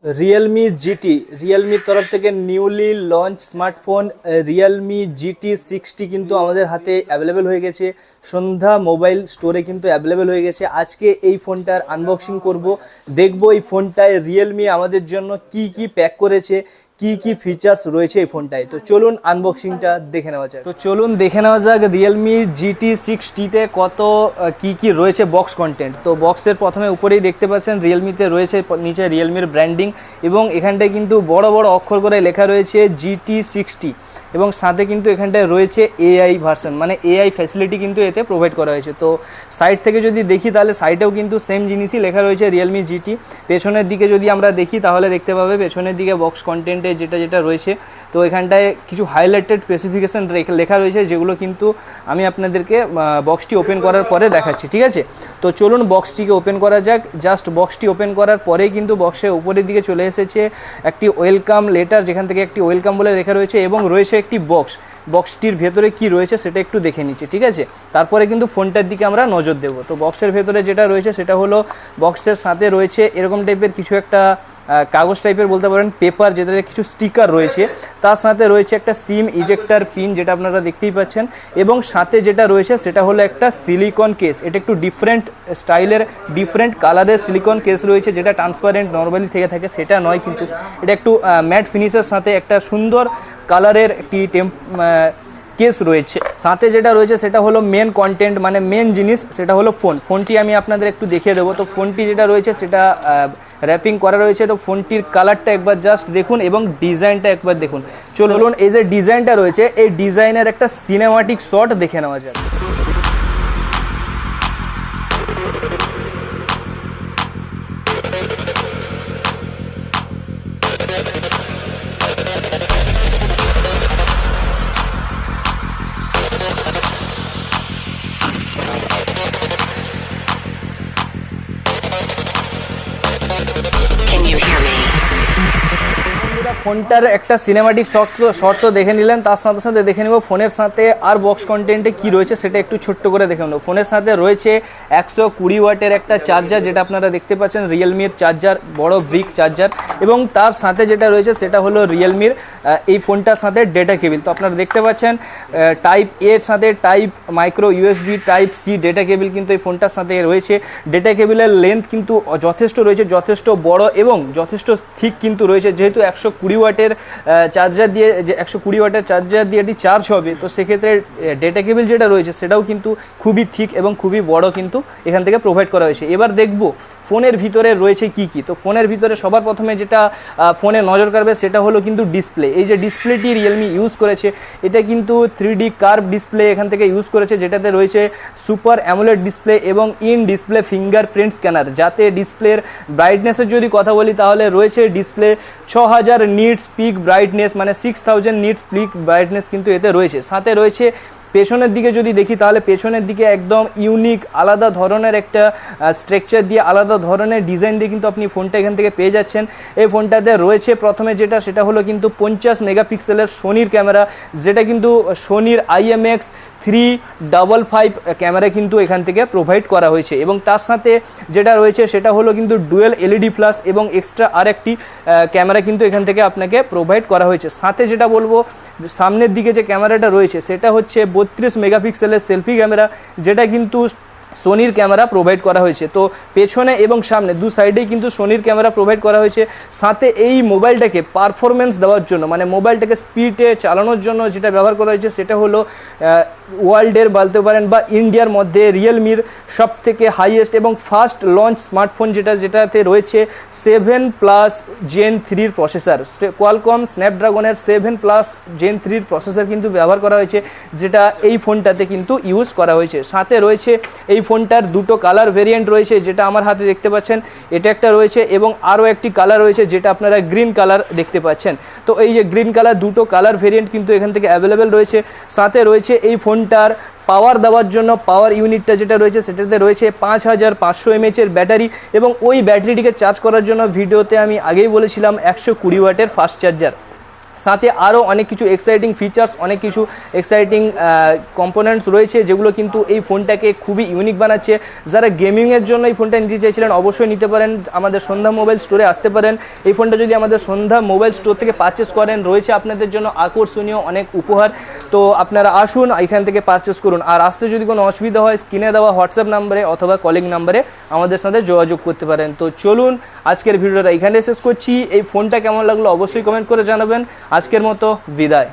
রিয়েলমির তরফ থেকে newly launch smartphone Realme GT 60 কিন্তু আমাদের হাতে অ্যাভেলেবেল হয়ে গেছে। সন্ধ্যা মোবাইল স্টোরে কিন্তু অ্যাভেলেবেল হয়ে গেছে। আজকে এই ফোনটার আনবক্সিং করব, দেখব এই ফোনটায় রিয়েলমি আমাদের জন্য কি কি প্যাক করেছে, কি কি ফিচার্স রয়েছে এই ফোনটায়। তো চলুন আনবক্সিংটা দেখে নেওয়া যাক। Realme GT 60-তে কত কি রয়েছে বক্স কন্টেন্ট। তো বক্সের প্রথমে উপরেই দেখতে পাচ্ছেন রিয়েলমিতে রয়েছে, নিচে রিয়েলমির ব্র্যান্ডিং এবং এখানটায় কিন্তু বড় বড় অক্ষর করে লেখা রয়েছে GT 60 এবং সাথে কিন্তু এখানটায় রয়েছে AI ভার্সন, মানে AI ফ্যাসিলিটি কিন্তু এতে প্রোভাইড করা হয়েছে। তো সাইড থেকে যদি দেখি তাহলে সাইডেও কিন্তু সেম জিনিসই লেখা রয়েছে Realme GT। পেছনের দিকে যদি আমরা দেখি তাহলে দেখতে পাবে পেছনের দিকে বক্স কন্টেন্টে যেটা রয়েছে, তো এখানটায় কিছু হাইলাইটেড স্পেসিফিকেশান লেখা রয়েছে, যেগুলো কিন্তু আমি আপনাদেরকে বক্সটি ওপেন করার পরে দেখাচ্ছি, ঠিক আছে। তো চলুন বক্সটিকে ওপেন করা যাক। জাস্ট বক্সটি ওপেন করার পরেই কিন্তু বক্সের উপরের দিকে চলে এসেছে একটি ওয়েলকাম লেটার, যেখান থেকে একটি ওয়েলকাম বলে লেখা রয়েছে এবং রয়েছে একটি বক্সটির ভেতরে কি রয়েছে সেটা একটু দেখে নিচ্ছি, ঠিক আছে। তারপরে কিন্তু ফোনটার দিকে আমরা নজর দেব। তো বক্সের ভেতরে যেটা রয়েছে সেটা হলো বক্সের সাথে রয়েছে এরকম টাইপের কিছু একটা কাগজ টাইপের বলতে পারেন, পেপার, যেটাতে কিছু স্টিকার রয়েছে। তার সাথে রয়েছে একটা সিম ইজেক্টার পিন, যেটা আপনারা দেখতেই পাচ্ছেন, এবং সাথে যেটা রয়েছে সেটা হলো একটা সিলিকন কেস। এটা একটু ডিফারেন্ট স্টাইলের, ডিফারেন্ট কালারের সিলিকন কেস রয়েছে, যেটা ট্রান্সপারেন্ট নর্মালি থেকে থাকে সেটা নয়, কিন্তু এটা একটু ম্যাট ফিনিশের সাথে একটা সুন্দর কালারের একটি কেস রয়েছে। সাথে যেটা রয়েছে সেটা হলো মেন কন্টেন্ট, মানে মেন জিনিস, সেটা হলো ফোনটি আমি আপনাদের একটু দেখিয়ে দেবো। তো ফোনটি যেটা রয়েছে সেটা র্যাপিং করা রয়েছে। তো ফোনটির কালারটা একবার জাস্ট দেখুন এবং ডিজাইনটা একবার দেখুন। চলুন এই যে ডিজাইনটা রয়েছে, এই ডিজাইনের একটা সিনেমাটিক শট দেখে নেওয়া যাক। ফোনটার একটা সিনেমাটিক শট তো দেখে নিলেন, তার সাথে সাথে দেখে নেব ফোনের সাথে আর বক্স কন্টেন্টে কি রয়েছে সেটা একটু ছোট্ট করে দেখে নেব। ফোনের সাথে রয়েছে 120 ওয়াটের একটা চার্জার, যেটা আপনারা দেখতে পাচ্ছেন রিয়েলমির চার্জার, বড় ব্রিক চার্জার, এবং তার সাথে যেটা রয়েছে সেটা হলো রিয়েলমির এই ফোনটার সাথে ডেটা কেবিল। তো আপনারা দেখতে পাচ্ছেন টাইপ এর সাথে type micro USB type C data cable কিন্তু এই ফোনটার সাথে রয়েছে। ডেটা কেবিলের লেন্থ কিন্তু যথেষ্ট রয়েছে, যথেষ্ট বড় এবং যথেষ্ট থিক কিন্তু রয়েছে। যেহেতু 120 ওয়াটের চার্জার দিয়ে এটি চার্জ হবে, তো সেক্ষেত্রে ডেটা কেবিল যেটা রয়েছে সেটাও কিন্তু খুবই থিক এবং খুবই বড় কিন্তু এখান থেকে প্রোভাইড করা হয়েছে। এবার দেখব ফোনের ভিতরে রয়েছে কি। তো ফোনের ভিতরে সবার প্রথমে যেটা ফোনে নজর কাড়বে সেটা হলো কিন্তু ডিসপ্লে। এই যে ডিসপ্লেটি রিয়েলমি ইউজ করেছে, এটা কিন্তু 3D কার্ভ ডিসপ্লে এখান থেকে ইউজ করেছে, যেটাতে রয়েছে সুপার অ্যামোলেড ডিসপ্লে এবং ইন ডিসপ্লে ফিঙ্গারপ্রিন্ট স্ক্যানার। যাতে ডিসপ্লের ব্রাইটনেসের যদি কথা বলি তাহলে রয়েছে ডিসপ্লে 6000 নিটস পিক ব্রাইটনেস, মানে 6000 নিটস পিক ব্রাইটনেস কিন্তু এতে রয়েছে। সাথে রয়েছে পেছনের দিকে যদি দেখি তাহলে পেছনের দিকে একদম ইউনিক আলাদা ধরনের একটা স্ট্রাকচার দিয়ে, আলাদা ধরনের ডিজাইন দিয়ে কিন্তু আপনি ফোনটা এখান থেকে পেয়ে যাচ্ছেন। এই ফোনটাতে রয়েছে প্রথমে সেটা হলো কিন্তু 50 মেগাপিক্সেলের সোনির ক্যামেরা, যেটা কিন্তু সোনির IMX355 ক্যামেরা কিন্তু এখান থেকে প্রোভাইড করা হয়েছে। এবং তার সাথে যেটা রয়েছে সেটা হলো কিন্তু ডুয়েল LED প্লাস এবং এক্সট্রা আরেকটি ক্যামেরা কিন্তু এখান থেকে আপনাকে প্রোভাইড করা হয়েছে। সাথে যেটা বলবো, সামনের দিকে যে ক্যামেরাটা রয়েছে সেটা হচ্ছে 32 মেগাপিক্সেলের সেলফি ক্যামেরা, যেটা কিন্তু সোনির ক্যামেরা প্রোভাইড করা হয়েছে। তো পেছনে এবং সামনে দু সাইডেই কিন্তু সোনির ক্যামেরা প্রোভাইড করা হয়েছে। সাথে এই মোবাইলটাকে পারফরমেন্স দেওয়ার জন্য, মানে মোবাইলটাকে স্পিডে চালানোর জন্য যেটা ব্যবহার করা হয়েছে সেটা হলো ওয়ার্ল্ডের বলতে পারেন বা ইন্ডিয়ার মধ্যে রিয়েলমির সবথেকে হাইয়েস্ট এবং ফাস্ট লঞ্চ স্মার্টফোন, যেটাতে রয়েছে 7+ Gen 3 প্রসেসর, কোয়ালকম স্ন্যাপড্রাগনের 7+ Gen 3 প্রসেসর কিন্তু ব্যবহার করা হয়েছে, যেটা এই ফোনটাতে কিন্তু ইউজ করা হয়েছে। সাথে রয়েছে এই ফোনটার দুটো কালার ভেরিয়েন্ট রয়েছে, যেটা আমার হাতে দেখতে পাচ্ছেন, এটা একটা রয়েছে এবং আরও একটি কালার রয়েছে যেটা আপনারা গ্রিন কালার দেখতে পাচ্ছেন। তো এই যে গ্রিন কালার, দুটো কালার ভেরিয়েন্ট কিন্তু এখান থেকে অ্যাভেলেবেল রয়েছে। সাথে রয়েছে এই ফোনটার পাওয়ার দেওয়ার জন্য পাওয়ার ইউনিটটা যেটা রয়েছে সেটাতে রয়েছে 5500 mAh এর ব্যাটারি, এবং ওই ব্যাটারিটিকে চার্জ করার জন্য ভিডিওতে আমি আগেই বলেছিলাম 120 ওয়াটের ফাস্ট চার্জার। সাথে আরও অনেক কিছু এক্সাইটিং ফিচার্স, অনেক কিছু এক্সাইটিং কম্পোনেন্টস রয়েছে যেগুলো কিন্তু এই ফোনটাকে খুবই ইউনিক বানাচ্ছে। যারা গেমিংয়ের জন্য এই ফোনটা নিতে চাইছিলেন অবশ্যই নিতে পারেন, আমাদের সন্ধ্যা মোবাইল স্টোরে আসতে পারেন। এই ফোনটা যদি আমাদের সন্ধ্যা মোবাইল স্টোর থেকে পারচেস করেন, রয়েছে আপনাদের জন্য আকর্ষণীয় অনেক উপহার। তো আপনারা আসুন, এখান থেকে পারচেস করুন। আর আসতে যদি কোনো অসুবিধা হয়, স্ক্রিনে দেওয়া হোয়াটসঅ্যাপ নাম্বারে অথবা কলিং নাম্বারে আমাদের সাথে যোগাযোগ করতে পারেন। তো চলুন আজকের ভিডিওটা এখানে শেষ করছি। এই ফোনটা কেমন লাগলো অবশ্যই কমেন্ট করে জানাবেন। আজকের মতো বিদায়।